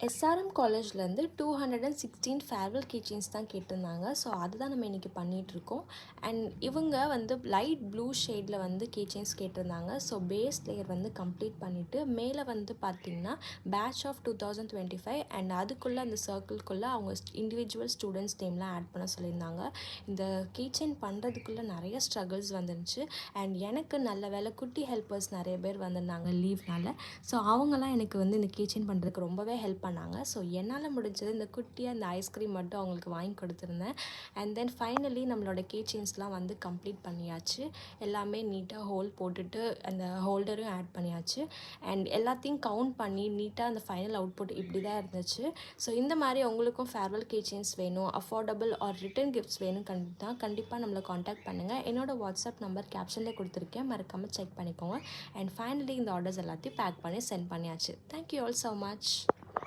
SRM காலேஜ்லேருந்து 216 farewell கீச்செயின்ஸ் தான் கேட்டிருந்தாங்க. ஸோ அதுதான் நம்ம இன்றைக்கி பண்ணிகிட்ருக்கோம். அண்ட் இவங்க வந்து லைட் ப்ளூ ஷேடில் வந்து கீச்செயின்ஸ் கேட்டிருந்தாங்க. ஸோ பேஸ் லேயர் வந்து கம்ப்ளீட் பண்ணிவிட்டு மேலே வந்து பார்த்திங்கன்னா பேட்ச் ஆஃப் 2025 அண்ட் அதுக்குள்ளே அந்த சர்க்கிள்குள்ளே அவங்க இண்டிவிஜுவல் ஸ்டூடெண்ட்ஸ் நேம்லாம் ஆட் பண்ண சொல்லியிருந்தாங்க. இந்த கீச்செயின் பண்ணுறதுக்குள்ளே நிறைய ஸ்ட்ரகிள்ஸ் வந்துருந்துச்சு. அண்ட் எனக்கு நல்ல வேலை குட்டி ஹெல்ப்பர்ஸ் நிறைய பேர் வந்திருந்தாங்க லீவ்னால. ஸோ அவங்களாம் எனக்கு வந்து இந்த கீச்செயின் பண்ணுறதுக்கு ரொம்பவே ஹெல்ப் பண்ணாங்க. ஸோ என்னால் முடிஞ்சது இந்த குட்டியாக இந்த ஐஸ்கிரீம் மட்டும் அவங்களுக்கு வாங்கி கொடுத்துருந்தேன். அண்ட் தென் ஃபைனலி நம்மளோட கீச்செயின்ஸ்லாம் வந்து கம்ப்ளீட் பண்ணியாச்சு. எல்லாமே நீட்டாக ஹோல் போட்டுட்டு அந்த ஹோல்டரும் ஆட் பண்ணியாச்சு. அண்ட் எல்லாத்தையும் கவுண்ட் பண்ணி நீட்டாக அந்த ஃபைனல் அவுட்புட் இப்படி தான் இருந்துச்சு. ஸோ இந்த மாதிரி உங்களுக்கும் ஃபேர்வெல் கீச்செயின்ஸ் வேணும், அஃபோர்டபுள் ஆர் ரிட்டன் கிஃப்ட்ஸ் வேணும் கண்டிப்பாக நம்மளை காண்டாக்ட் பண்ணுங்கள். என்னோடய வாட்ஸ்அப் நம்பர் கேப்ஷனில் கொடுத்துருக்கேன், மறக்காமல் செக் பண்ணிக்கோங்க. அண்ட் ஃபைனலி இந்த ஆர்டர்ஸ் எல்லாத்தையும் பேக் பண்ணி சென்ட் பண்ணியாச்சு. Thank you all so much.